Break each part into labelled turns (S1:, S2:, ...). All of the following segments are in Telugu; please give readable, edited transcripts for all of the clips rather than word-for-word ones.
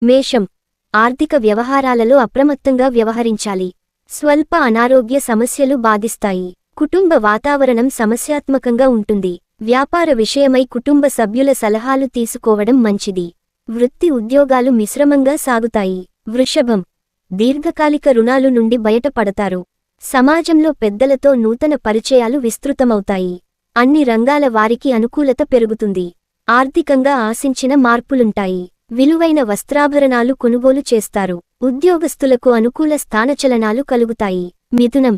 S1: మేషం. ఆర్థిక వ్యవహారాలలో అప్రమత్తంగా వ్యవహరించాలి. స్వల్ప అనారోగ్య సమస్యలు బాధిస్తాయి. కుటుంబ వాతావరణం సమస్యాత్మకంగా ఉంటుంది. వ్యాపార విషయమై కుటుంబ సభ్యుల సలహాలు తీసుకోవడం మంచిది. వృత్తి ఉద్యోగాలు మిశ్రమంగా సాగుతాయి. వృషభం. దీర్ఘకాలిక రుణాలు నుండి బయటపడతారు. సమాజంలో పెద్దలతో నూతన పరిచయాలు విస్తృతమవుతాయి. అన్ని రంగాల వారికి అనుకూలత పెరుగుతుంది. ఆర్థికంగా ఆశించిన మార్పులుంటాయి. విలువైన వస్త్రాభరణాలు కొనుగోలు చేస్తారు. ఉద్యోగస్తులకు అనుకూల స్థానచలనాలు కలుగుతాయి. మిథునం.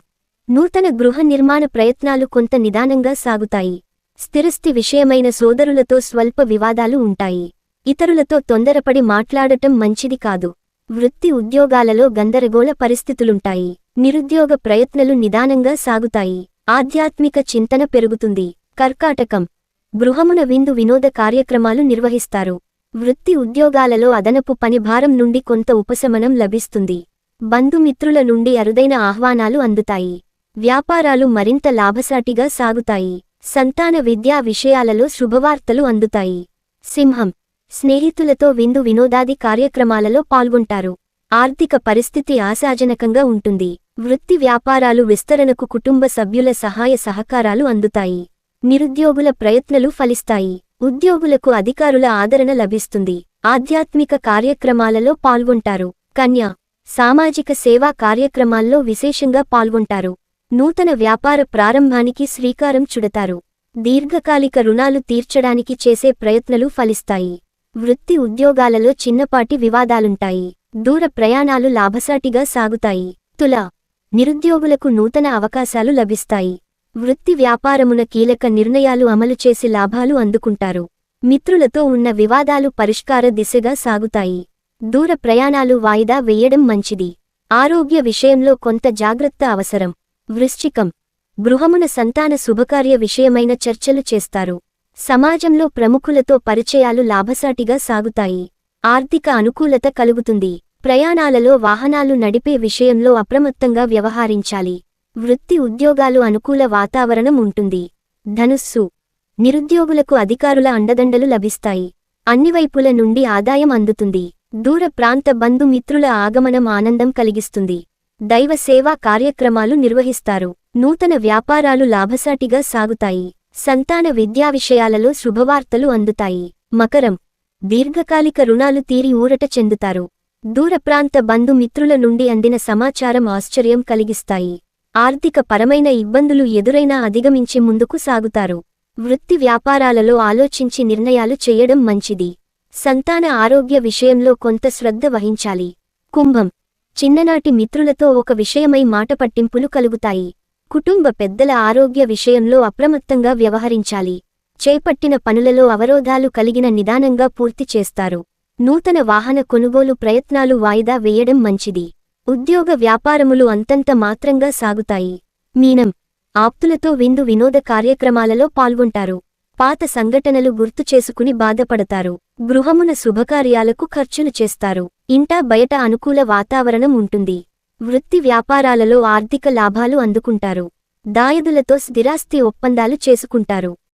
S1: నూతన గృహ నిర్మాణ ప్రయత్నాలు కొంత నిదానంగా సాగుతాయి. స్థిరస్థి విషయమైన సోదరులతో స్వల్ప వివాదాలు ఉంటాయి. ఇతరులతో తొందరపడి మాట్లాడటం మంచిది కాదు. వృత్తి ఉద్యోగాలలో గందరగోళ పరిస్థితులుంటాయి. నిరుద్యోగ ప్రయత్నాలు నిదానంగా సాగుతాయి. ఆధ్యాత్మిక చింతన పెరుగుతుంది. కర్కాటకం. గృహమున విందు వినోద కార్యక్రమాలు నిర్వహిస్తారు. వృత్తి ఉద్యోగాలలో అదనపు పనిభారం నుండి కొంత ఉపశమనం లభిస్తుంది. బంధుమిత్రుల నుండి అరుదైన ఆహ్వానాలు అందుతాయి. వ్యాపారాలు మరింత లాభసాటిగా సాగుతాయి. సంతాన విద్యా విషయాలలో శుభవార్తలు అందుతాయి. సింహం. స్నేహితులతో విందు వినోదాది కార్యక్రమాలలో పాల్గొంటారు. ఆర్థిక పరిస్థితి ఆశాజనకంగా ఉంటుంది. వృత్తి వ్యాపారాలు విస్తరణకు కుటుంబ సభ్యుల సహాయ సహకారాలు అందుతాయి. నిరుద్యోగుల ప్రయత్నాలు ఫలిస్తాయి. ఉద్యోగులకు అధికారుల ఆదరణ లభిస్తుంది. ఆధ్యాత్మిక కార్యక్రమాలలో పాల్గొంటారు. కన్య. సామాజిక సేవా కార్యక్రమాల్లో విశేషంగా పాల్గొంటారు. నూతన వ్యాపార ప్రారంభానికి శ్రీకారం చుడతారు. దీర్ఘకాలిక రుణాలు తీర్చడానికి చేసే ప్రయత్నాలు ఫలిస్తాయి. వృత్తి ఉద్యోగాలలో చిన్నపాటి వివాదాలుంటాయి. దూర ప్రయాణాలు లాభసాటిగా సాగుతాయి. తుల. నిరుద్యోగులకు నూతన అవకాశాలు లభిస్తాయి. వృత్తి వ్యాపారమున కీలక నిర్ణయాలు అమలు చేసి లాభాలు అందుకుంటారు. మిత్రులతో ఉన్న వివాదాలు పరిష్కార దిశగా సాగుతాయి. దూర ప్రయాణాలు వాయిదా వేయడం మంచిది. ఆరోగ్య విషయంలో కొంత జాగ్రత్త అవసరం. వృశ్చికం. గృహమున సంతాన శుభకార్య విషయమైన చర్చలు చేస్తారు. సమాజంలో ప్రముఖులతో పరిచయాలు లాభసాటిగా సాగుతాయి. ఆర్థిక అనుకూలత కలుగుతుంది. ప్రయాణాలలో వాహనాలు నడిపే విషయంలో అప్రమత్తంగా వ్యవహరించాలి. వృత్తి ఉద్యోగాలు అనుకూల వాతావరణం ఉంటుంది. ధనుస్సు. నిరుద్యోగులకు అధికారుల అండదండలు లభిస్తాయి. అన్ని వైపుల నుండి ఆదాయం అందుతుంది. దూర ప్రాంత బంధుమిత్రుల ఆగమనం ఆనందం కలిగిస్తుంది. దైవ సేవా కార్యక్రమాలు నిర్వహిస్తారు. నూతన వ్యాపారాలు లాభసాటిగా సాగుతాయి. సంతాన విద్యా విషయాలలో శుభవార్తలు అందుతాయి. మకరం. దీర్ఘకాలిక రుణాలు తీరి ఊరట చెందుతారు. దూర ప్రాంత బంధుమిత్రుల నుండి అందిన సమాచారం ఆశ్చర్యం కలిగిస్తాయి. ఆర్థిక పరమైన ఇబ్బందులు ఎదురైనా అధిగమించి ముందుకు సాగుతారు. వృత్తి వ్యాపారాలలో ఆలోచించి నిర్ణయాలు చేయడం మంచిది. సంతాన ఆరోగ్య విషయంలో కొంత శ్రద్ధ వహించాలి. కుంభం. చిన్ననాటి మిత్రులతో ఒక విషయమై మాట పట్టింపులు కలుగుతాయి. కుటుంబ పెద్దల ఆరోగ్య విషయంలో అప్రమత్తంగా వ్యవహరించాలి. చేపట్టిన పనులలో అవరోధాలు కలిగిన నిదానంగా పూర్తి చేస్తారు. నూతన వాహన కొనుగోలు ప్రయత్నాలు వాయిదా వేయడం మంచిది. ఉద్యోగ వ్యాపారములు అంతంత మాత్రంగా సాగుతాయి. మీనం. ఆప్తులతో విందు వినోద కార్యక్రమాలలో పాల్గొంటారు. పాత సంఘటనలు గుర్తు చేసుకుని బాధపడతారు. గృహమున శుభకార్యాలకు ఖర్చులు చేస్తారు. ఇంటా బయట అనుకూల వాతావరణం ఉంటుంది. వృత్తి వ్యాపారాలలో ఆర్థిక లాభాలు అందుకుంటారు. దాయదులతో స్థిరాస్తి ఒప్పందాలు చేసుకుంటారు.